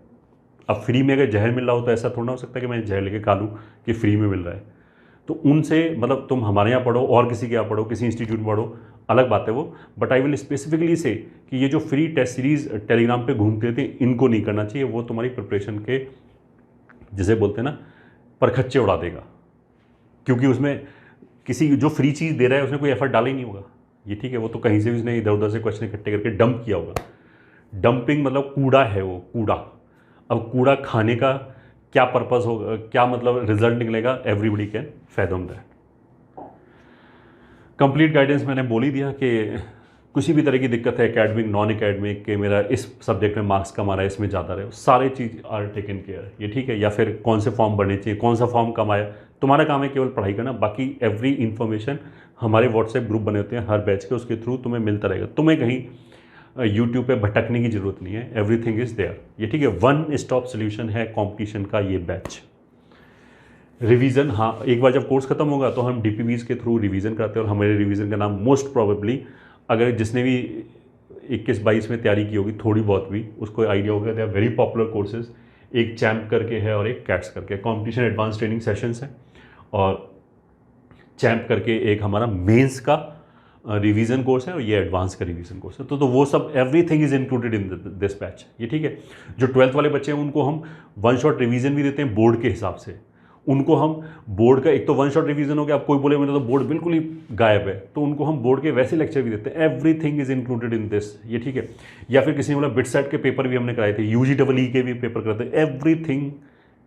अब फ्री में अगर जहर मिल रहा हो तो ऐसा थोड़ा ना हो सकता है कि मैं जहर लेके खा लूँ कि फ्री में मिल रहा है। तो उनसे मतलब तुम हमारे यहाँ पढ़ो और किसी के यहाँ पढ़ो, किसी इंस्टीट्यूट में पढ़ो, अलग बात है वो, बट आई विल स्पेसिफिकली से कि ये जो फ्री टेस्ट सीरीज़ टेलीग्राम पे घूमते थे इनको नहीं करना चाहिए। वो तुम्हारी प्रिपरेशन के जिसे बोलते हैं ना परखच्चे उड़ा देगा, क्योंकि उसमें किसी जो फ्री चीज़ दे रहा है उसने कोई एफर्ट डाला ही नहीं होगा। ये ठीक है, वो तो कहीं से भी उसने इधर उधर से क्वेश्चन इकट्ठे करके डंप किया होगा। डंपिंग मतलब कूड़ा है वो, कूड़ा। अब कूड़ा खाने का क्या पर्पस होगा, क्या मतलब रिजल्ट निकलेगा, everybody can fathom that. Complete guidance मैंने बोल ही दिया कि किसी भी तरह की दिक्कत है एकेडमिक नॉन एकेडमिक के मेरा इस सब्जेक्ट में मार्क्स कम आ रहा है, इसमें ज़्यादा रहे, सारे चीज़ आर टेकन केयर, ये ठीक है। या फिर कौन से फॉर्म भरने चाहिए, कौन सा फॉर्म कम आया, तुम्हारा काम है केवल पढ़ाई करना, बाकी एवरी इन्फॉर्मेशन हमारे व्हाट्सएप ग्रुप बने होते हैं हर बैच के, उसके थ्रू तुम्हें मिलता रहेगा। तुम्हें कहीं यूट्यूब पे भटकने की ज़रूरत नहीं है, एवरीथिंग इज़ देयर, ये ठीक है। वन स्टॉप सोल्यूशन है कॉम्पिटिशन का ये बैच। रिवीजन, हाँ, एक बार जब कोर्स खत्म होगा तो हम डीपीबीज के थ्रू रिवीजन कराते हैं, और हमारे रिवीजन का नाम मोस्ट प्रोबेबली, अगर जिसने भी 21-22 में तैयारी की होगी थोड़ी बहुत भी, उसको आइडिया होगा, they are very popular courses. एक चैम्प करके है और एक कैट्स करके, कॉम्पिटिशन एडवांस ट्रेनिंग सेशंस है, और चैम्प करके एक हमारा मेंस का रिवीजन कोर्स है, और ये एडवांस का रिवीजन कोर्स है। तो वो सब everything is included in this batch, ये ठीक है। जो 12th वाले बच्चे हैं उनको हम वन शॉट रिवीजन भी देते हैं बोर्ड के हिसाब से। उनको हम बोर्ड का, एक तो वन शॉट रिवीजन हो गया, आप कोई बोले मेरा तो बोर्ड बिल्कुल ही गायब है, तो उनको हम बोर्ड के वैसे लेक्चर भी देते हैं। Everything is included in this, ये ठीक है। या फिर किसी ने बोला बिट सेट के पेपर भी हमने कराए थे, UGEE के भी पेपर कराते हैं, एवरीथिंग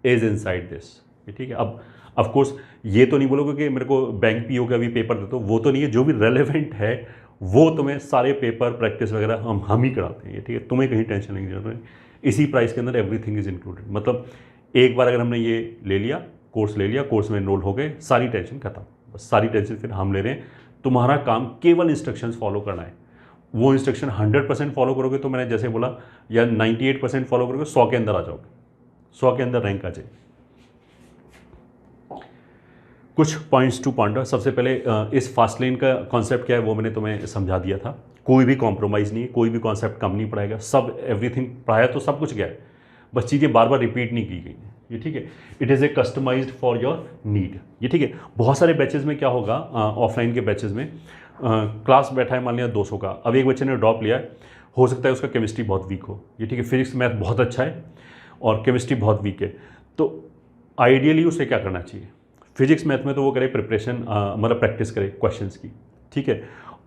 इज इनसाइड दिस, ये ठीक है। अब ऑफ कोर्स ये तो नहीं बोलोगे कि मेरे को बैंक PO का भी पेपर दे दो, वो तो नहीं है। जो भी रेलेवेंट है वो तुम्हें सारे पेपर प्रैक्टिस वगैरह हम ही कराते हैं, ये ठीक है। तुम्हें कहीं टेंशन नहीं जरूरत है, इसी प्राइस के अंदर एवरीथिंग इज इंक्लूडेड। मतलब एक बार अगर हमने ये ले लिया, कोर्स ले लिया, कोर्स में एनरोल हो गए, सारी टेंशन खत्म, बस सारी टेंशन फिर हम ले रहे हैं। तुम्हारा काम केवल इंस्ट्रक्शंस फॉलो करना है। वो इंस्ट्रक्शन 100% फॉलो करोगे तो मैंने जैसे बोला, या 98% फॉलो करोगे, 100 के अंदर आ जाओगे, 100 के अंदर रैंक आ जाए। कुछ पॉइंट्स टू पॉइंट। सबसे पहले इस फास्ट लेन का कॉन्सेप्ट क्या है वो मैंने तुम्हें समझा दिया था। कोई भी कॉम्प्रोमाइज़ नहीं है, कोई भी कॉन्सेप्ट कम नहीं पड़ाएगा, सब एवरीथिंग पढ़ाया तो सब कुछ गया है, बस चीज़ें बार बार रिपीट नहीं की गई हैं, ये ठीक है। It is a customized for your need, ये ठीक है। बहुत सारे बैचेज में क्या होगा, ऑफलाइन के बैचेज में क्लास बैठा है मान लिया 200 का, अब एक बच्चे ने ड्रॉप लिया है, हो सकता है उसका केमिस्ट्री बहुत वीक हो, ये ठीक है। फिजिक्स मैथ बहुत अच्छा है और केमिस्ट्री बहुत वीक है, तो आइडियली उसे क्या करना चाहिए, फिजिक्स मैथ में तो वो करे प्रिपरेशन, मतलब प्रैक्टिस करे क्वेश्चंस की, ठीक है।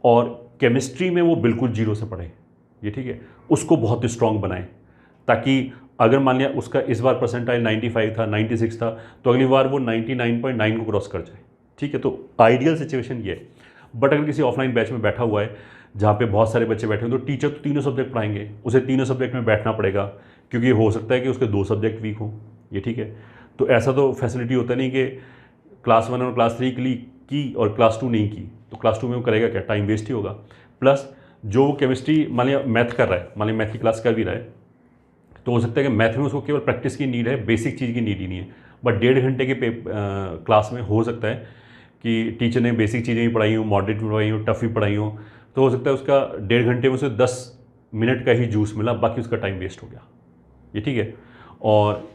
और केमिस्ट्री में वो बिल्कुल जीरो से पढ़े, ये ठीक है। उसको बहुत स्ट्रॉन्ग बनाए, ताकि अगर मान लिया उसका इस बार परसेंटाइल 95 था, 96 था, तो अगली बार वो 99.9 को क्रॉस कर जाए, ठीक है। तो आइडियल सिचुएशन ये है। बट अगर किसी ऑफलाइन बैच में बैठा हुआ है जहाँ पे बहुत सारे बच्चे बैठे हैं, तो टीचर तो तीनों सब्जेक्ट पढ़ाएंगे, उसे तीनों सब्जेक्ट में बैठना पड़ेगा, क्योंकि हो सकता है कि उसके 2 सब्जेक्ट वीक हों, ये ठीक है। तो ऐसा तो फैसिलिटी होता नहीं कि क्लास 1 और क्लास 3 के लिए की और क्लास 2 नहीं की, तो क्लास 2 में वो करेगा क्या, टाइम वेस्ट ही होगा। प्लस जो केमिस्ट्री मान लिया मैथ कर रहा है, मान लिया मैथ की क्लास कर भी रहा है, तो हो सकता है कि मैथ में उसको केवल प्रैक्टिस की नीड है, बेसिक चीज़ की नीड ही नहीं है। बट 1.5 घंटे के क्लास में हो सकता है कि टीचर ने बेसिक चीज़ें भी पढ़ाई हों, मॉडरेट भी पढ़ाई हों, टफ भी पढ़ाई हों, तो हो सकता है उसका 1.5 घंटे में से 10 मिनट का ही जूस मिला, बाकी उसका टाइम वेस्ट हो गया, ये ठीक है। और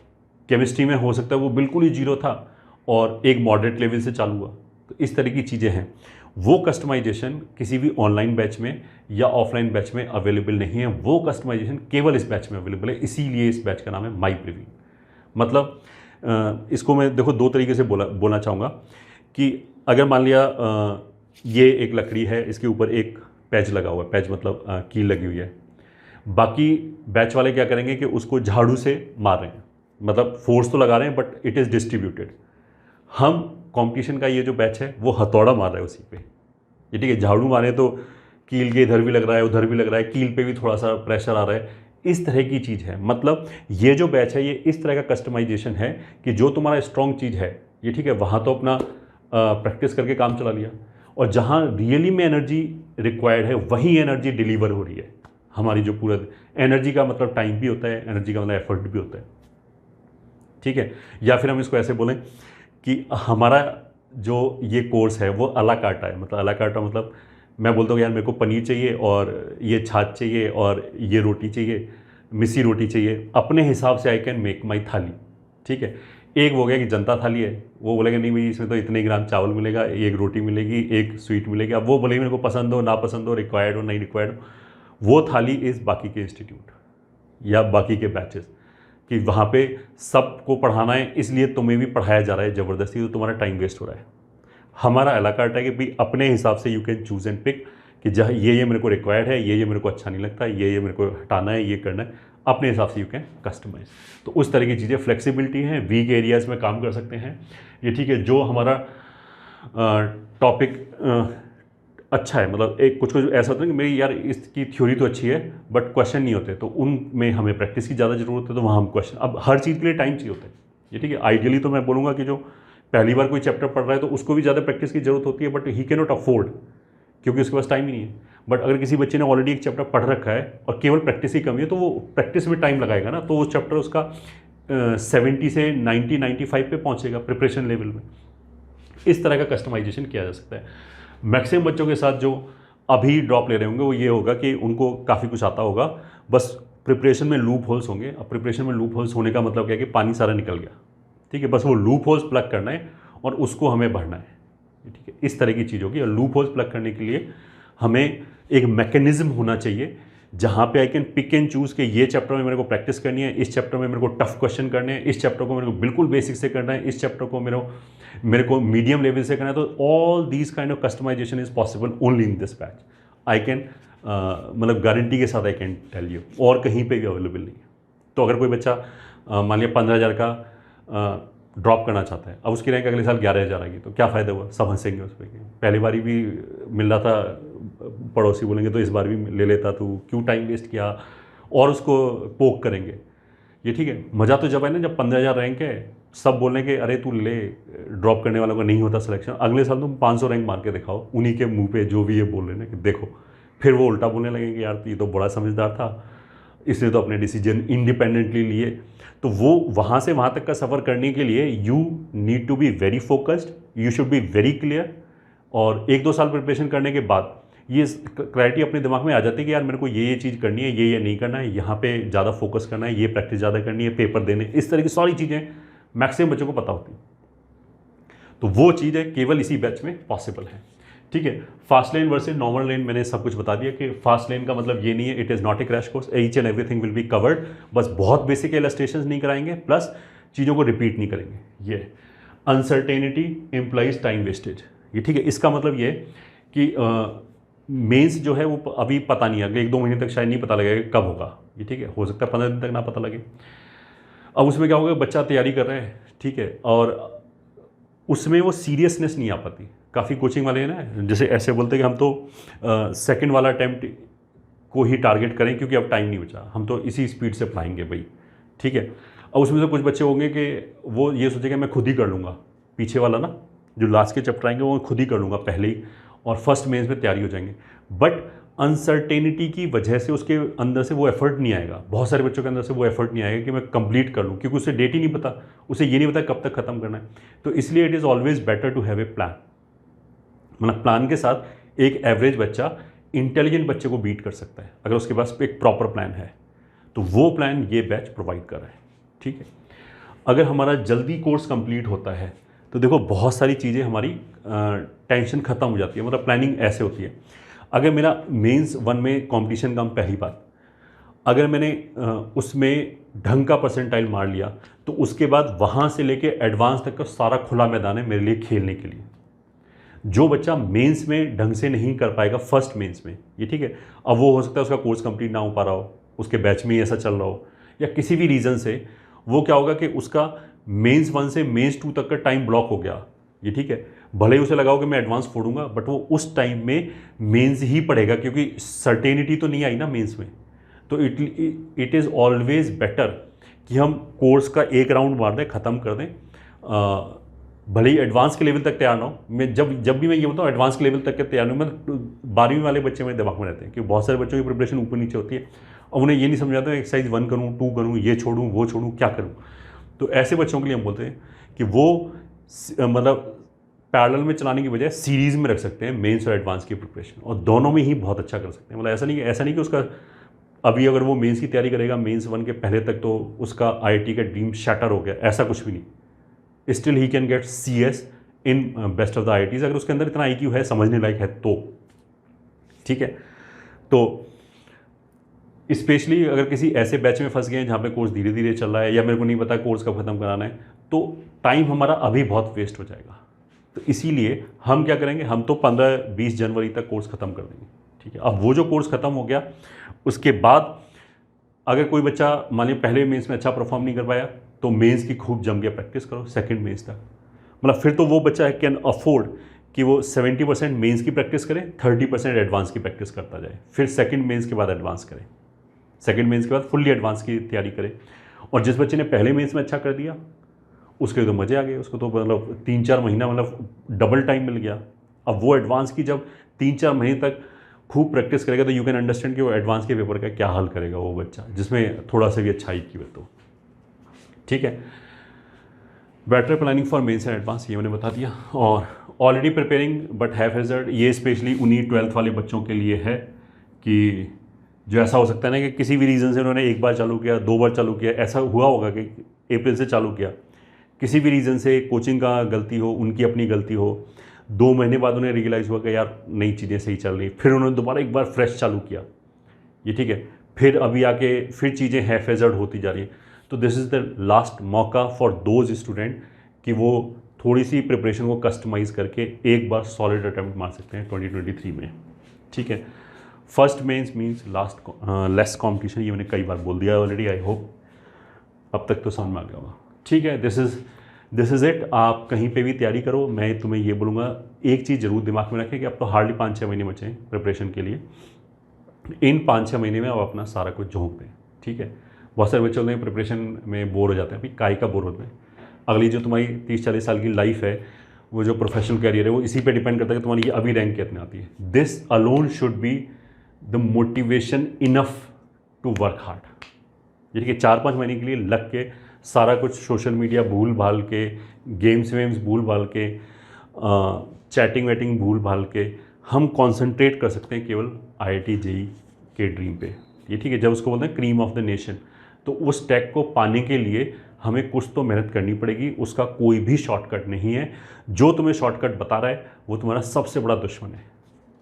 केमिस्ट्री में हो सकता है वो बिल्कुल ही जीरो था और एक मॉडरेट लेवल से चालू हुआ, तो इस तरह की चीज़ें हैं। वो कस्टमाइजेशन किसी भी ऑनलाइन बैच में या ऑफलाइन बैच में अवेलेबल नहीं है, वो कस्टमाइजेशन केवल इस बैच में अवेलेबल है, इसीलिए इस बैच का नाम है माई प्रिव्यू। मतलब इसको मैं देखो 2 तरीके से बोलना चाहूँगा कि अगर मान लिया ये एक लकड़ी है, इसके ऊपर एक पैच लगा हुआ है, पैच मतलब कील लगी हुई है, बाकी बैच वाले क्या करेंगे कि उसको झाड़ू से मार रहे हैं, मतलब फोर्स तो लगा रहे हैं बट इट इज़ डिस्ट्रीब्यूटेड। हम कंपटीशन का ये जो बैच है वो हथौड़ा मार रहा है उसी पे, ये ठीक है। झाड़ू मारे तो कील के इधर भी लग रहा है, उधर भी लग रहा है, कील पे भी थोड़ा सा प्रेशर आ रहा है, इस तरह की चीज़ है। मतलब ये जो बैच है ये इस तरह का कस्टमाइजेशन है कि जो तुम्हारा स्ट्रॉन्ग चीज़ है, ये ठीक है, वहाँ तो अपना प्रैक्टिस करके काम चला लिया, और जहाँ रियली में एनर्जी रिक्वायर्ड है वहीं एनर्जी डिलीवर हो रही है। हमारी जो पूरा एनर्जी का मतलब टाइम भी होता है, एनर्जी का मतलब एफर्ट भी होता है, ठीक है। या फिर हम इसको ऐसे बोलें कि हमारा जो ये कोर्स है वो अला काटा है, मतलब अला काटा मतलब मैं बोलता हूँ यार मेरे को पनीर चाहिए और ये छाछ चाहिए और ये रोटी चाहिए, मिसी रोटी चाहिए, अपने हिसाब से आई कैन मेक माई थाली, ठीक है। एक वो गया कि जनता थाली है, वो बोलेगा नहीं भाई इसमें तो इतने ग्राम चावल मिलेगा, एक रोटी मिलेगी, एक स्वीट मिलेगी। अब वो बोलेगी मेरे को पसंद हो ना पसंद हो, रिक्वायर्ड हो नहीं रिक्वायर्ड हो, वो थाली इज़ बाकी के इंस्टीट्यूट या बाकी के बैचेस, कि वहाँ पे सबको पढ़ाना है इसलिए तुम्हें भी पढ़ाया जा रहा है ज़बरदस्ती, तो तुम्हारा टाइम वेस्ट हो रहा है। हमारा अलाकार्ट है कि भाई अपने हिसाब से you can choose and pick, कि जहाँ ये मेरे को रिक्वायर्ड है, ये मेरे को अच्छा नहीं लगता, ये मेरे को हटाना है, ये करना है, अपने हिसाब से यू कैन कस्टमाइज। तो उस तरह की चीज़ें, फ्लेक्सिबिलिटी है, वीक एरियाज़ में काम कर सकते हैं, ये ठीक है। जो हमारा टॉपिक अच्छा है, मतलब एक कुछ कुछ ऐसा होता है कि मेरी यार इसकी थ्योरी तो अच्छी है बट क्वेश्चन नहीं होते, तो उनमें हमें प्रैक्टिस की ज़्यादा ज़रूरत है, तो वहाँ हम क्वेश्चन, अब हर चीज़ के लिए टाइम चाहिए होता है ये, ठीक है। आइडियली तो मैं बोलूँगा कि जो पहली बार कोई चैप्टर पढ़ रहा है तो उसको भी ज़्यादा प्रैक्टिस की ज़रूरत होती है, but he can not afford, क्योंकि उसके पास टाइम ही नहीं है। बट अगर किसी बच्चे ने ऑलरेडी एक चैप्टर पढ़ रखा है और केवल प्रैक्टिस की कमी है, तो वो प्रैक्टिस में टाइम लगाएगा ना, तो वो चैप्टर उसका 70 से 90-95 पे पहुँचेगा प्रिपरेशन लेवल में। इस तरह का कस्टमाइजेशन किया जा सकता है। मैक्सिमम बच्चों के साथ जो अभी ड्रॉप ले रहे होंगे वो ये होगा कि उनको काफ़ी कुछ आता होगा, बस प्रिपरेशन में लूप होल्स होंगे। अब प्रिपरेशन में लूप होल्स होने का मतलब क्या है कि पानी सारा निकल गया, ठीक है, बस वो लूप होल्स प्लग करना है और उसको हमें भरना है, ठीक है। इस तरह की चीज़ होगी। और लूप होल्स प्लग करने के लिए हमें एक मैकेनिज्म होना चाहिए जहाँ पे I can pick and choose कि ये चैप्टर में मेरे को प्रैक्टिस करनी है, इस चैप्टर में मेरे को टफ क्वेश्चन करने हैं, इस चैप्टर को मेरे को बिल्कुल बेसिक से करना है, इस चैप्टर को मेरे को मीडियम लेवल से करना है। तो all these kind of customization is possible only in this batch. I can मतलब गारंटी के साथ आई कैन टेल यू, और कहीं पे भी अवेलेबल नहीं है। तो अगर कोई बच्चा मान लिया 15,000 का ड्रॉप करना चाहता है, अब उसकी रैंक अगले साल 11,000 आएगी, तो क्या फ़ायदा हुआ, सब हंसेंगे उस पर। पहली बारी भी मिल रहा था, पड़ोसी बोलेंगे तो इस बार भी ले लेता, तू क्यों टाइम वेस्ट किया, और उसको पोक करेंगे ये, ठीक है। मज़ा तो जब है ना जब 15,000 रैंक है, सब बोलने के अरे तू ले, ड्रॉप करने वालों का नहीं होता सिलेक्शन, अगले साल तुम 500 रैंक मार के दिखाओ उन्हीं के मुंह पे जो भी ये बोल रहे हैं कि देखो, फिर वो उल्टा बोलने लगेंगे यार ये तो बड़ा समझदार था, इसने तो अपने डिसीजन इंडिपेंडेंटली लिए। तो वो वहाँ से वहाँ तक का सफ़र करने के लिए you need to be very focused, you should be very clear. और 1-2 साल प्रिपरेशन करने के बाद ये क्लैरिटी अपने दिमाग में आ जाती है कि यार मेरे को ये चीज़ करनी है, ये नहीं करना है, यहाँ पे ज़्यादा फोकस करना है, ये प्रैक्टिस ज़्यादा करनी है, पेपर देने, इस तरह की सारी चीज़ें मैक्सिमम बच्चों को पता होती हैं। तो वो चीज़ें केवल इसी बैच में पॉसिबल है, ठीक है। फास्ट लेन वर्सेस नॉर्मल लेन मैंने सब कुछ बता दिया कि फास्ट लेन का मतलब ये नहीं है, it is not a crash course, each and everything will be covered, बस बहुत बेसिक इलस्ट्रेशंस नहीं कराएंगे, प्लस चीज़ों को रिपीट नहीं करेंगे। ये अनसर्टेनिटी इम्प्लाइज टाइम वेस्टेज, ये ठीक है। इसका मतलब ये कि मेंस जो है वो अभी पता नहीं है, अगले 1-2 महीने तक शायद नहीं पता लगेगा कब होगा, ये ठीक है, हो सकता है 15 दिन तक ना पता लगे। अब उसमें क्या होगा, बच्चा तैयारी कर रहे हैं, ठीक है, और उसमें वो सीरियसनेस नहीं आ पाती। काफ़ी कोचिंग वाले हैं ना जैसे ऐसे बोलते हैं कि हम तो सेकंड वाला अटैम्प्ट को ही टारगेट करें क्योंकि अब टाइम नहीं बचा, हम तो इसी स्पीड से पढ़ाएंगे भाई, ठीक है। अब उसमें से कुछ बच्चे होंगे कि वो ये सोचेंगे मैं खुद ही कर लूँगा, पीछे वाला ना जो लास्ट के चैप्टर आएंगे वो खुद ही कर लूँगा पहले ही, और फर्स्ट मेंस में तैयारी हो जाएंगे। बट अनसर्टेनिटी की वजह से उसके अंदर से वो एफर्ट नहीं आएगा, बहुत सारे बच्चों के अंदर से वो एफर्ट नहीं आएगा कि मैं कंप्लीट कर लूँ, क्योंकि उसे डेट ही नहीं पता, उसे ये नहीं पता कब तक ख़त्म करना है। तो इसलिए it is always better to have a plan, मतलब प्लान के साथ एक एवरेज बच्चा इंटेलिजेंट बच्चे को बीट कर सकता है अगर उसके पास एक प्रॉपर प्लान है। तो वो प्लान ये बैच प्रोवाइड कर रहा है, ठीक है। अगर हमारा जल्दी कोर्स कंप्लीट होता है तो देखो बहुत सारी चीज़ें हमारी टेंशन ख़त्म हो जाती है, मतलब प्लानिंग ऐसे होती है। अगर मेरा मेंस 1 में कंपटीशन कम, पहली बात, अगर मैंने उसमें ढंग का परसेंटाइल मार लिया तो उसके बाद वहाँ से लेके एडवांस तक का सारा खुला मैदान है मेरे लिए खेलने के लिए। जो बच्चा मेंस में ढंग से नहीं कर पाएगा फर्स्ट मेंस में, ये ठीक है, अब वो हो सकता है उसका कोर्स कंप्लीट ना हो पा रहा हो, उसके बैच में ही ऐसा चल रहा हो, या किसी भी रीज़न से वो क्या होगा कि उसका मेंस 1 से मेंस 2 तक का टाइम ब्लॉक हो गया, ये ठीक है। भले ही उसे लगाओ कि मैं एडवांस फोड़ूंगा, बट वो उस टाइम में मेंस ही पढ़ेगा क्योंकि सर्टेनिटी तो नहीं आई ना मेंस में। तो इट इज़ ऑलवेज बेटर कि हम कोर्स का एक राउंड मार दें, ख़त्म कर दें, भले ही एडवांस के लेवल तक तैयार ना हो। मैं जब भी मैं ये बताऊँ एडवांस के लेवल तक के तैयार नहीं, मैं 12वीं वाले बच्चे मेरे दिमाग में रहते हैं कि बहुत सारे बच्चों की प्रिपरेशन ऊपर नीचे होती है और उन्हें ये नहीं समझ आता एक्सरसाइज 1 करूँ, 2 करूँ, ये छोड़ूँ, वो छोड़ूँ, क्या करूँ। तो ऐसे बच्चों के लिए हम बोलते हैं कि वो मतलब पैरेलल में चलाने की बजाय सीरीज़ में रख सकते हैं मेंस और एडवांस की प्रिपरेशन, और दोनों में ही बहुत अच्छा कर सकते हैं। मतलब ऐसा नहीं कि उसका अभी अगर वो मेंस की तैयारी करेगा मेंस 1 के पहले तक तो उसका IIT का ड्रीम शैटर हो गया, ऐसा कुछ भी नहीं। Still he can get CS in best of the IITs अगर उसके अंदर इतना IQ है, समझने लायक है तो, ठीक है। तो स्पेशली अगर किसी ऐसे बैच में फंस गए हैं जहाँ पे कोर्स धीरे धीरे चल रहा है, या मेरे को नहीं पता कोर्स कब ख़त्म कराना है, तो टाइम हमारा अभी बहुत वेस्ट हो जाएगा। तो इसीलिए हम क्या करेंगे, हम तो 15-20 जनवरी तक कोर्स ख़त्म कर देंगे, ठीक है। अब वो जो कोर्स ख़त्म हो गया उसके बाद अगर कोई बच्चा मान लीजिए पहले मेंस में अच्छा परफॉर्म नहीं कर पाया तो मेंस की खूब जम के प्रैक्टिस करो सेकंड मेंस तक। मतलब फिर तो वो बच्चा कैन अफोर्ड कि वो 70% मेंस की प्रैक्टिस करे, 30% एडवांस की प्रैक्टिस करता जाए, फिर सेकंड मेंस के बाद एडवांस करे, सेकंड मेंस के बाद फुल्ली एडवांस की तैयारी करे। और जिस बच्चे ने पहले मेंस में अच्छा कर दिया उसके तो मज़े आ गए, उसको तो मतलब 3-4 महीना मतलब डबल टाइम मिल गया। अब वो एडवांस की जब 3-4 महीने तक खूब प्रैक्टिस करेगा तो यू कैन अंडरस्टैंड कि वो एडवांस के पेपर का क्या हल करेगा वो बच्चा जिसमें थोड़ा सा भी अच्छाई की हो तो। ठीक है, better planning for mains and advance ये मैंने बता दिया। और already preparing but have hazard, ये स्पेशली उन्हीं 12th वाले बच्चों के लिए है कि जो ऐसा हो सकता है ना कि किसी भी रीज़न से उन्होंने एक बार चालू किया, 2 बार चालू किया, ऐसा हुआ होगा कि अप्रैल से चालू किया, किसी भी रीज़न से कोचिंग का गलती हो, उनकी अपनी गलती हो, 2 महीने बाद उन्हें रियलाइज़ हुआ कि यार नई चीज़ें सही चल रही, फिर उन्होंने दोबारा एक बार फ्रेश चालू किया, ये ठीक है, फिर अभी आके फिर चीज़ें हैफेजर्ड होती जा रही हैं। तो दिस इज़ द लास्ट मौका फॉर दोज स्टूडेंट कि वो थोड़ी सी प्रिपरेशन को कस्टमाइज़ करके एक बार सॉलिड अटैम्प्ट मार सकते हैं 2023 में। ठीक है, first mains means last less competition, ये मैंने कई बार बोल दिया ऑलरेडी, आई होप अब तक तो समझ में आ गया होगा। ठीक है, दिस इज़ इट। आप कहीं पे भी तैयारी करो, मैं तुम्हें ये बोलूँगा एक चीज़ ज़रूर दिमाग में रखें कि अब तो हार्डली 5-6 महीने बचे हैं प्रिपरेशन के लिए। इन 5-6 महीने में आप अपना सारा कुछ झोंक दें। ठीक है, बहुत सारे बच्चे होते हैं प्रिपरेशन में बोर हो जाते हैं, भाई काय का बोर होते हैं, अगली जो तुम्हारी 30-40 साल की लाइफ है, वो जो प्रोफेशनल कैरियर है, वो इसी पे डिपेंड करता है कि तुम्हारी अभी रैंक कितनी आती है। This alone should be the motivation enough to work hard. ये कि 4-5 महीने के लिए लग के सारा कुछ सोशल मीडिया भूल भाल के, गेम्स वेम्स भूल भाल के, चैटिंग वैटिंग भूल भाल के हम कंसंट्रेट कर सकते हैं केवल IIT JEE के ड्रीम पे। ये ठीक है, जब उसको बोलते हैं क्रीम ऑफ द नेशन, तो उस टैग को पाने के लिए हमें कुछ तो मेहनत करनी पड़ेगी, उसका कोई भी शॉर्टकट नहीं है। जो तुम्हें शॉर्टकट बता रहा है वो तुम्हारा सबसे बड़ा दुश्मन है।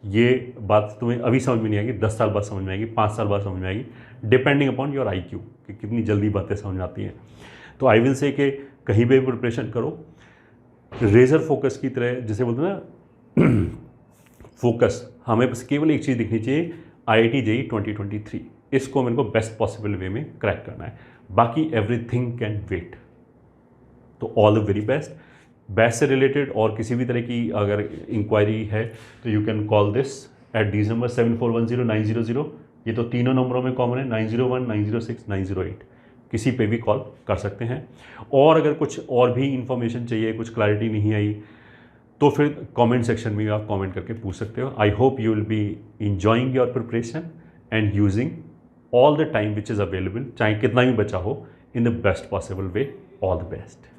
ये बात तुम्हें अभी समझ में नहीं आएगी, 10 साल बाद समझ में आएगी, 5 साल बाद समझ में आएगी, डिपेंडिंग अपॉन योर IQ कि कितनी जल्दी बातें समझ आती हैं। तो आई विल से कि कहीं पे प्रिपरेशन करो, रेजर फोकस की तरह, जैसे बोलते हैं ना फोकस, हमें बस केवल एक चीज़ दिखनी चाहिए, IIT JEE 2023, इसको मेरे को बेस्ट पॉसिबल वे में क्रैक करना है, बाकी एवरीथिंग कैन वेट। तो all the very best. Batch से रिलेटेड और किसी भी तरह की अगर इंक्वायरी है तो you can call this at this number 7410900900। ये तो तीनों नंबरों में कॉमन है, 901, 906, 908, किसी पे भी कॉल कर सकते हैं। और अगर कुछ और भी इंफॉर्मेशन चाहिए, कुछ क्लैरिटी नहीं आई, तो फिर कमेंट सेक्शन में आप कमेंट करके पूछ सकते हो। I hope you will be enjoying your preparation and using all the time which is available, चाहे कितना भी बचा हो, in the best possible way. All the best.